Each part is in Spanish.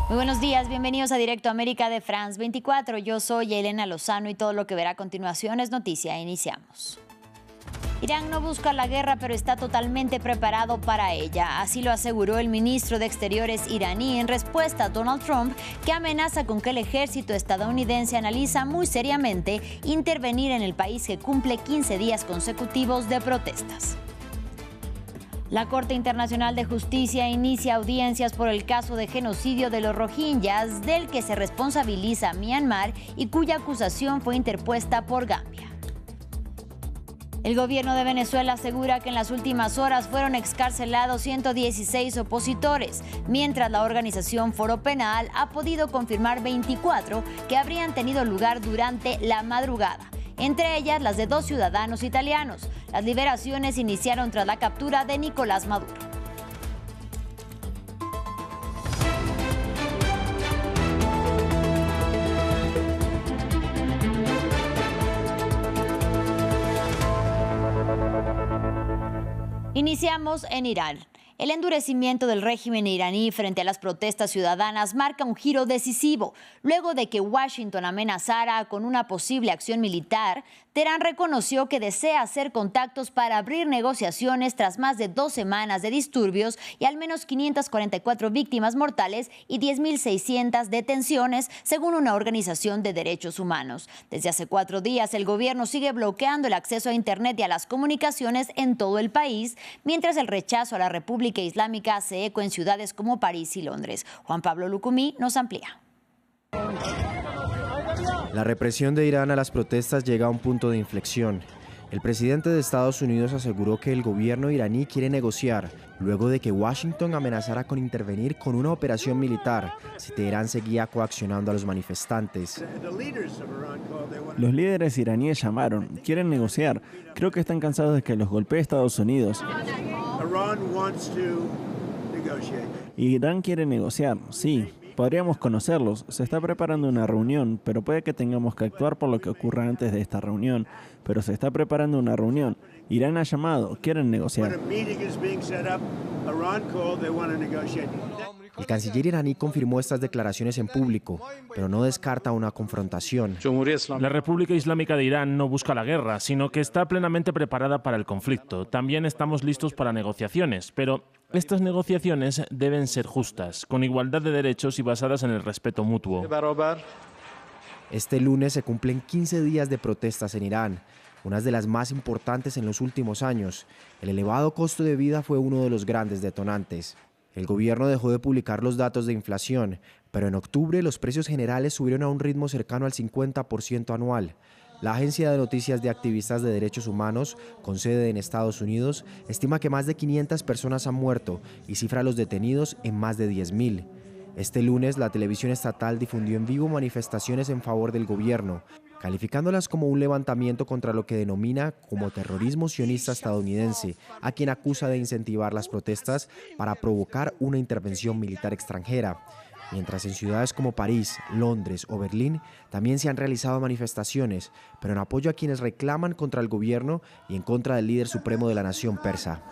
Muy buenos días, bienvenidos a Directo América de France 24. Yo soy Elena Lozano y todo lo que verá a continuación es noticia. Iniciamos. Irán no busca la guerra, pero está totalmente preparado para ella. Así lo aseguró el ministro de Exteriores iraní en respuesta a Donald Trump, que amenaza con que el ejército estadounidense analiza muy seriamente intervenir en el país que cumple 15 días consecutivos de protestas. La Corte Internacional de Justicia inicia audiencias por el caso de genocidio de los rohingyas, del que se responsabiliza Myanmar y cuya acusación fue interpuesta por Gambia. El gobierno de Venezuela asegura que en las últimas horas fueron excarcelados 116 opositores, mientras la organización Foro Penal ha podido confirmar 24 que habrían tenido lugar durante la madrugada, entre ellas las de 2 ciudadanos italianos. Las liberaciones iniciaron tras la captura de Nicolás Maduro. Iniciamos en Irán. El endurecimiento del régimen iraní frente a las protestas ciudadanas marca un giro decisivo. Luego de que Washington amenazara con una posible acción militar, Teherán reconoció que desea hacer contactos para abrir negociaciones tras más de 2 semanas de disturbios y al menos 544 víctimas mortales y 10.600 detenciones, según una organización de derechos humanos. Desde hace 4 días, el gobierno sigue bloqueando el acceso a Internet y a las comunicaciones en todo el país, mientras el rechazo a la República Islámica hace eco en ciudades como París y Londres. Juan Pablo Lucumí nos amplía. La represión de Irán a las protestas llega a un punto de inflexión. El presidente de Estados Unidos aseguró que el gobierno iraní quiere negociar, luego de que Washington amenazara con intervenir con una operación militar si Teherán seguía coaccionando a los manifestantes. Los líderes iraníes llamaron, quieren negociar. Creo que están cansados de que los golpee Estados Unidos. Irán quiere negociar, sí. Podríamos conocerlos. Se está preparando una reunión, pero puede que tengamos que actuar por lo que ocurra antes de esta reunión. Pero se está preparando una reunión. Irán ha llamado, quieren negociar. El canciller iraní confirmó estas declaraciones en público, pero no descarta una confrontación. La República Islámica de Irán no busca la guerra, sino que está plenamente preparada para el conflicto. También estamos listos para negociaciones, pero estas negociaciones deben ser justas, con igualdad de derechos y basadas en el respeto mutuo. Este lunes se cumplen 15 días de protestas en Irán, unas de las más importantes en los últimos años. El elevado costo de vida fue uno de los grandes detonantes. El gobierno dejó de publicar los datos de inflación, pero en octubre los precios generales subieron a un ritmo cercano al 50% anual. La agencia de noticias de activistas de derechos humanos, con sede en Estados Unidos, estima que más de 500 personas han muerto y cifra a los detenidos en más de 10.000. Este lunes, la televisión estatal difundió en vivo manifestaciones en favor del gobierno, calificándolas como un levantamiento contra lo que denomina como terrorismo sionista estadounidense, a quien acusa de incentivar las protestas para provocar una intervención militar extranjera. Mientras en ciudades como París, Londres o Berlín también se han realizado manifestaciones, pero en apoyo a quienes reclaman contra el gobierno y en contra del líder supremo de la nación persa.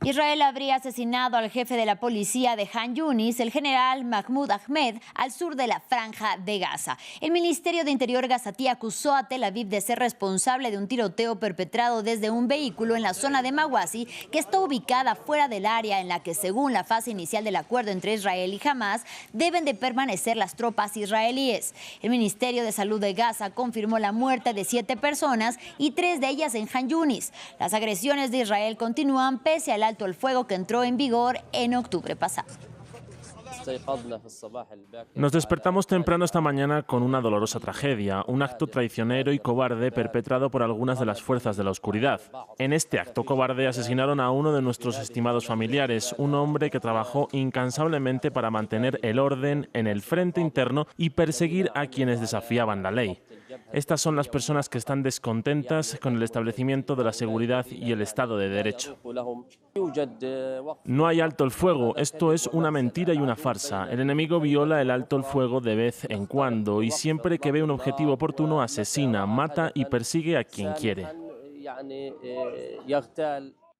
Israel habría asesinado al jefe de la policía de Han Yunis, el general Mahmoud Ahmed, al sur de la Franja de Gaza. El Ministerio de Interior gazatí acusó a Tel Aviv de ser responsable de un tiroteo perpetrado desde un vehículo en la zona de Mawasi, que está ubicada fuera del área en la que, según la fase inicial del acuerdo entre Israel y Hamás, deben de permanecer las tropas israelíes. El Ministerio de Salud de Gaza confirmó la muerte de 7 personas y 3 de ellas en Han Yunis. Las agresiones de Israel continúan pese al alto el fuego que entró en vigor en octubre pasado. Nos despertamos temprano esta mañana con una dolorosa tragedia, un acto traicionero y cobarde perpetrado por algunas de las fuerzas de la oscuridad. En este acto cobarde asesinaron a uno de nuestros estimados familiares, un hombre que trabajó incansablemente para mantener el orden en el frente interno y perseguir a quienes desafiaban la ley. Estas son las personas que están descontentas con el establecimiento de la seguridad y el Estado de Derecho. No hay alto el fuego, esto es una mentira y una farsa. El enemigo viola el alto el fuego de vez en cuando y siempre que ve un objetivo oportuno asesina, mata y persigue a quien quiere.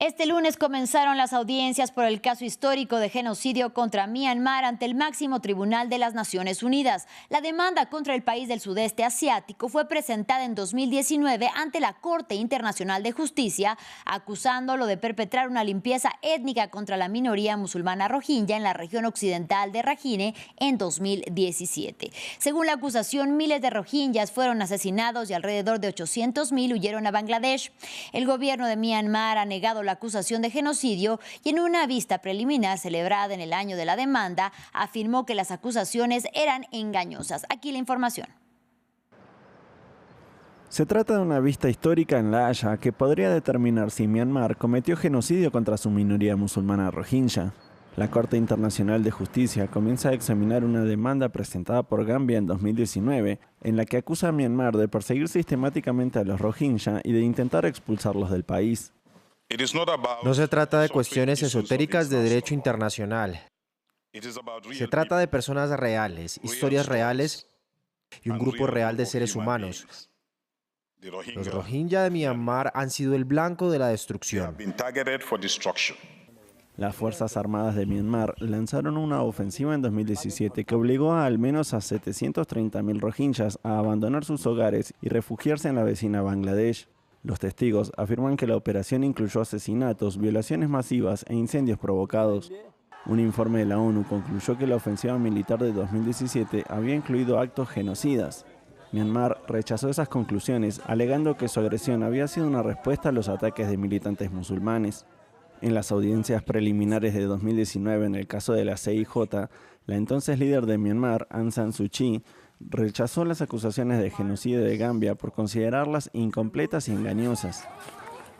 Este lunes comenzaron las audiencias por el caso histórico de genocidio contra Myanmar ante el máximo tribunal de las Naciones Unidas. La demanda contra el país del sudeste asiático fue presentada en 2019 ante la Corte Internacional de Justicia, acusándolo de perpetrar una limpieza étnica contra la minoría musulmana rohingya en la región occidental de Rakhine en 2017. Según la acusación, miles de rohingyas fueron asesinados y alrededor de 800.000 huyeron a Bangladesh. El gobierno de Myanmar ha negado la acusación de genocidio y en una vista preliminar celebrada en el año de la demanda afirmó que las acusaciones eran engañosas. Aquí la información. Se trata de una vista histórica en La Haya que podría determinar si Myanmar cometió genocidio contra su minoría musulmana rohingya. La Corte Internacional de Justicia comienza a examinar una demanda presentada por Gambia en 2019, en la que acusa a Myanmar de perseguir sistemáticamente a los rohingya y de intentar expulsarlos del país. No se trata de cuestiones esotéricas de derecho internacional. Se trata de personas reales, historias reales y un grupo real de seres humanos. Los rohingya de Myanmar han sido el blanco de la destrucción. Las Fuerzas Armadas de Myanmar lanzaron una ofensiva en 2017 que obligó a al menos a 730.000 rohingyas a abandonar sus hogares y refugiarse en la vecina Bangladesh. Los testigos afirman que la operación incluyó asesinatos, violaciones masivas e incendios provocados. Un informe de la ONU concluyó que la ofensiva militar de 2017 había incluido actos genocidas. Myanmar rechazó esas conclusiones, alegando que su agresión había sido una respuesta a los ataques de militantes musulmanes. En las audiencias preliminares de 2019 en el caso de la CIJ, la entonces líder de Myanmar, Aung San Suu Kyi, rechazó las acusaciones de genocidio de Gambia por considerarlas incompletas y engañosas.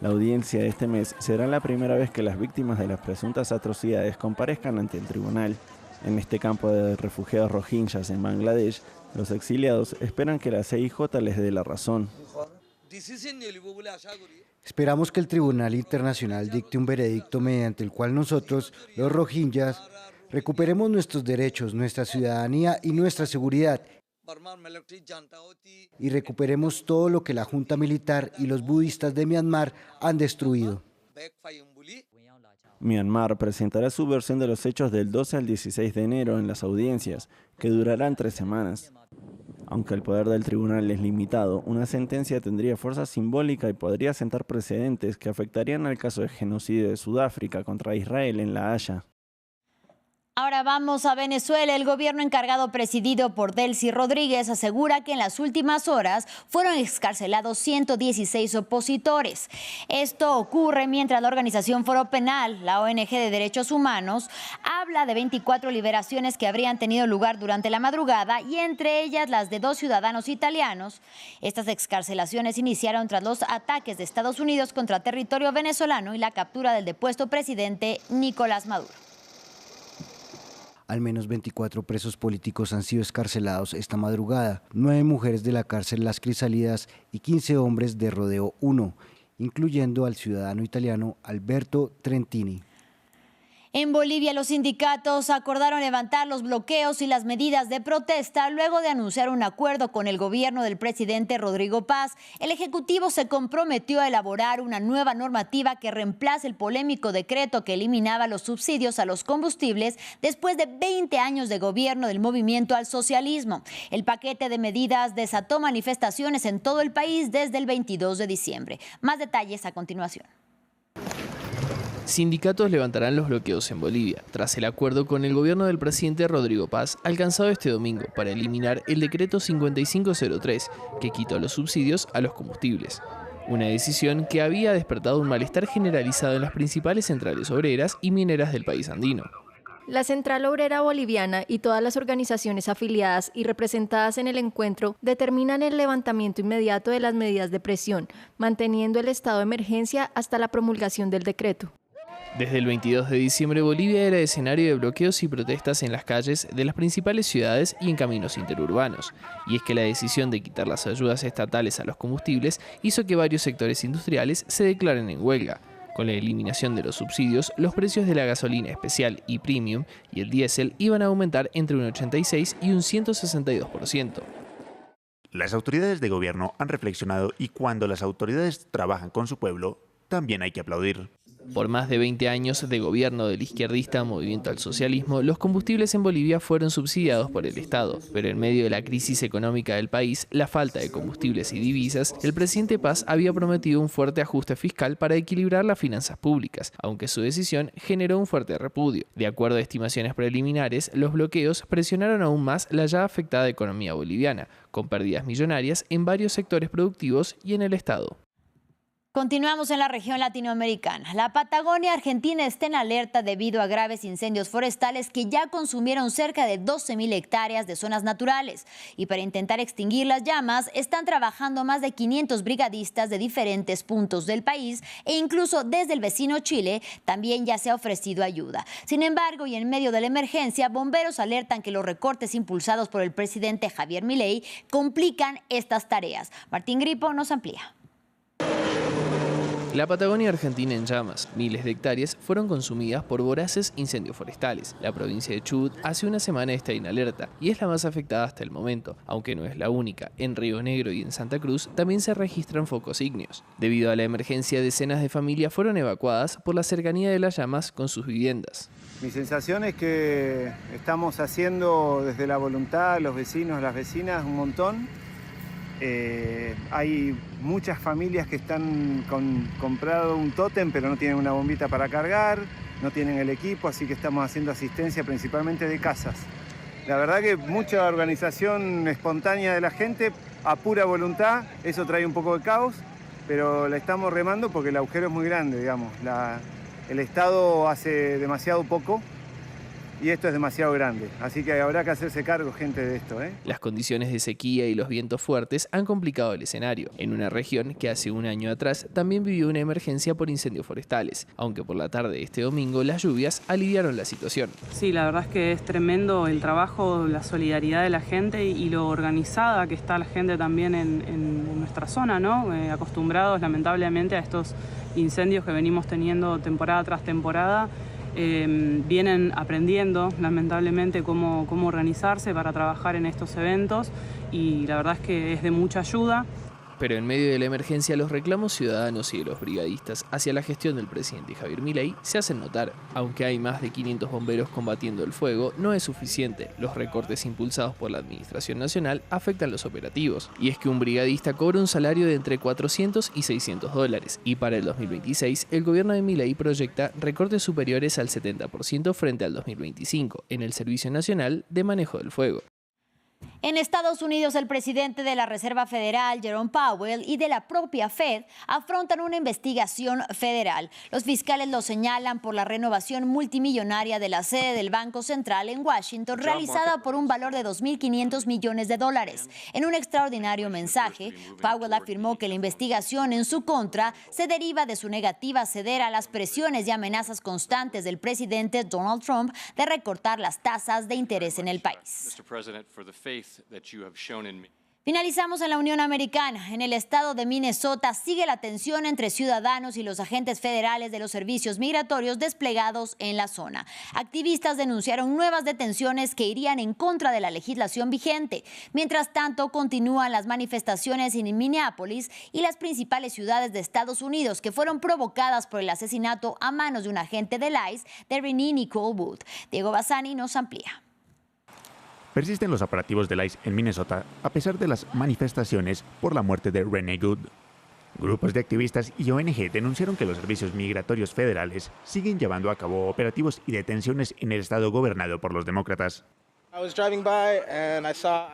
La audiencia de este mes será la primera vez que las víctimas de las presuntas atrocidades comparezcan ante el tribunal. En este campo de refugiados rohingyas en Bangladesh, los exiliados esperan que la CIJ les dé la razón. Esperamos que el Tribunal Internacional dicte un veredicto mediante el cual nosotros, los rohingyas, recuperemos nuestros derechos, nuestra ciudadanía y nuestra seguridad, y recuperemos todo lo que la junta militar y los budistas de Myanmar han destruido. Myanmar presentará su versión de los hechos del 12 al 16 de enero en las audiencias, que durarán 3 semanas. Aunque el poder del tribunal es limitado, una sentencia tendría fuerza simbólica y podría sentar precedentes que afectarían al caso de genocidio de Sudáfrica contra Israel en La Haya. Ahora vamos a Venezuela. El gobierno encargado presidido por Delcy Rodríguez asegura que en las últimas horas fueron excarcelados 116 opositores. Esto ocurre mientras la organización Foro Penal, la ONG de Derechos Humanos, habla de 24 liberaciones que habrían tenido lugar durante la madrugada y entre ellas las de 2 ciudadanos italianos. Estas excarcelaciones iniciaron tras los ataques de Estados Unidos contra territorio venezolano y la captura del depuesto presidente Nicolás Maduro. Al menos 24 presos políticos han sido excarcelados esta madrugada, 9 mujeres de la cárcel Las Crisalidas y 15 hombres de Rodeo 1, incluyendo al ciudadano italiano Alberto Trentini. En Bolivia, los sindicatos acordaron levantar los bloqueos y las medidas de protesta luego de anunciar un acuerdo con el gobierno del presidente Rodrigo Paz. El Ejecutivo se comprometió a elaborar una nueva normativa que reemplace el polémico decreto que eliminaba los subsidios a los combustibles después de 20 años de gobierno del movimiento al socialismo. El paquete de medidas desató manifestaciones en todo el país desde el 22 de diciembre. Más detalles a continuación. Sindicatos levantarán los bloqueos en Bolivia, tras el acuerdo con el gobierno del presidente Rodrigo Paz alcanzado este domingo para eliminar el decreto 5503, que quitó los subsidios a los combustibles. Una decisión que había despertado un malestar generalizado en las principales centrales obreras y mineras del país andino. La Central Obrera Boliviana y todas las organizaciones afiliadas y representadas en el encuentro determinan el levantamiento inmediato de las medidas de presión, manteniendo el estado de emergencia hasta la promulgación del decreto. Desde el 22 de diciembre, Bolivia era escenario de bloqueos y protestas en las calles de las principales ciudades y en caminos interurbanos. Y es que la decisión de quitar las ayudas estatales a los combustibles hizo que varios sectores industriales se declaren en huelga. Con la eliminación de los subsidios, los precios de la gasolina especial y premium y el diésel iban a aumentar entre un 86 y un 162%. Las autoridades de gobierno han reflexionado y cuando las autoridades trabajan con su pueblo, también hay que aplaudir. Por más de 20 años de gobierno del izquierdista Movimiento al Socialismo, los combustibles en Bolivia fueron subsidiados por el Estado. Pero en medio de la crisis económica del país, la falta de combustibles y divisas, el presidente Paz había prometido un fuerte ajuste fiscal para equilibrar las finanzas públicas, aunque su decisión generó un fuerte repudio. De acuerdo a estimaciones preliminares, los bloqueos presionaron aún más la ya afectada economía boliviana, con pérdidas millonarias en varios sectores productivos y en el Estado. Continuamos en la región latinoamericana. La Patagonia Argentina está en alerta debido a graves incendios forestales que ya consumieron cerca de 12.000 hectáreas de zonas naturales. Y para intentar extinguir las llamas, están trabajando más de 500 brigadistas de diferentes puntos del país e incluso desde el vecino Chile también ya se ha ofrecido ayuda. Sin embargo, y en medio de la emergencia, bomberos alertan que los recortes impulsados por el presidente Javier Milei complican estas tareas. Martín Gripo nos amplía. La Patagonia Argentina en llamas. Miles de hectáreas fueron consumidas por voraces incendios forestales. La provincia de Chubut hace una semana está en alerta y es la más afectada hasta el momento, aunque no es la única. En Río Negro y en Santa Cruz también se registran focos ígneos. Debido a la emergencia, decenas de familias fueron evacuadas por la cercanía de las llamas con sus viviendas. Mi sensación es que estamos haciendo desde la voluntad, los vecinos, las vecinas, un montón. Hay muchas familias que están comprado un tótem pero no tienen una bombita para cargar, no tienen el equipo, así que estamos haciendo asistencia principalmente de casas. La verdad que mucha organización espontánea de la gente, a pura voluntad, eso trae un poco de caos, pero la estamos remando porque el agujero es muy grande, digamos. El Estado hace demasiado poco. Y esto es demasiado grande, así que habrá que hacerse cargo, gente, de esto, ¿eh? Las condiciones de sequía y los vientos fuertes han complicado el escenario, en una región que hace un año atrás también vivió una emergencia por incendios forestales, aunque por la tarde de este domingo las lluvias aliviaron la situación. Sí, la verdad es que es tremendo el trabajo, la solidaridad de la gente y lo organizada que está la gente también en nuestra zona, ¿no? Acostumbrados lamentablemente a estos incendios que venimos teniendo temporada tras temporada. Vienen aprendiendo lamentablemente cómo organizarse para trabajar en estos eventos y la verdad es que es de mucha ayuda. Pero en medio de la emergencia, los reclamos ciudadanos y de los brigadistas hacia la gestión del presidente Javier Milei se hacen notar. Aunque hay más de 500 bomberos combatiendo el fuego, no es suficiente. Los recortes impulsados por la Administración Nacional afectan los operativos. Y es que un brigadista cobra un salario de entre 400 y 600 dólares. Y para el 2026, el gobierno de Milei proyecta recortes superiores al 70% frente al 2025 en el Servicio Nacional de Manejo del Fuego. En Estados Unidos, el presidente de la Reserva Federal, Jerome Powell, y de la propia Fed afrontan una investigación federal. Los fiscales lo señalan por la renovación multimillonaria de la sede del Banco Central en Washington, realizada por un valor de 2.500 millones de dólares. En un extraordinario mensaje, Powell afirmó que la investigación en su contra se deriva de su negativa a ceder a las presiones y amenazas constantes del presidente Donald Trump de recortar las tasas de interés en el país. Finalizamos en la Unión Americana. En el estado de Minnesota sigue la tensión entre ciudadanos y los agentes federales de los servicios migratorios desplegados en la zona. Activistas denunciaron nuevas detenciones que irían en contra de la legislación vigente. Mientras tanto, continúan las manifestaciones en Minneapolis y las principales ciudades de Estados Unidos que fueron provocadas por el asesinato a manos de un agente del ICE de Renee Nicole Wood. Diego Bassani nos amplía. Persisten los operativos del ICE en Minnesota a pesar de las manifestaciones por la muerte de Renee Wood. Grupos de activistas y ONG denunciaron que los servicios migratorios federales siguen llevando a cabo operativos y detenciones en el estado gobernado por los demócratas.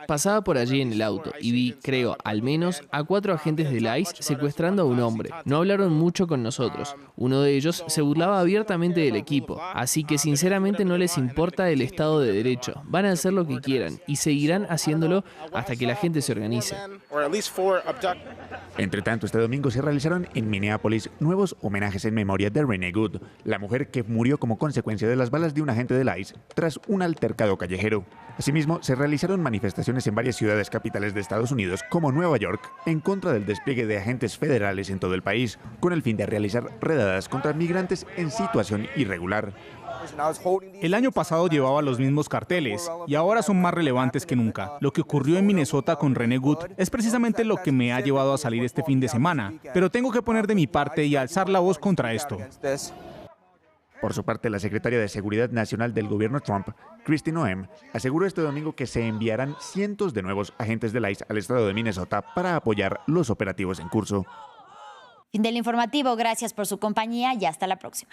Pasaba por allí en el auto y vi, creo, al menos a 4 agentes del ICE secuestrando a un hombre. No hablaron mucho con nosotros. Uno de ellos se burlaba abiertamente del equipo. Así que sinceramente no les importa el Estado de Derecho. Van a hacer lo que quieran y seguirán haciéndolo hasta que la gente se organice. Entre tanto, este domingo se realizaron en Minneapolis nuevos homenajes en memoria de Renee Wood, la mujer que murió como consecuencia de las balas de un agente del ICE tras un altercado callejero. Asimismo, se realizaron manifestaciones en varias ciudades capitales de Estados Unidos, como Nueva York, en contra del despliegue de agentes federales en todo el país, con el fin de realizar redadas contra migrantes en situación irregular. El año pasado llevaba los mismos carteles y ahora son más relevantes que nunca. Lo que ocurrió en Minnesota con René Good es precisamente lo que me ha llevado a salir este fin de semana, pero tengo que poner de mi parte y alzar la voz contra esto. Por su parte, la secretaria de Seguridad Nacional del gobierno Trump, Kristi Noem, aseguró este domingo que se enviarán cientos de nuevos agentes del ICE al estado de Minnesota para apoyar los operativos en curso. Fin del informativo, gracias por su compañía y hasta la próxima.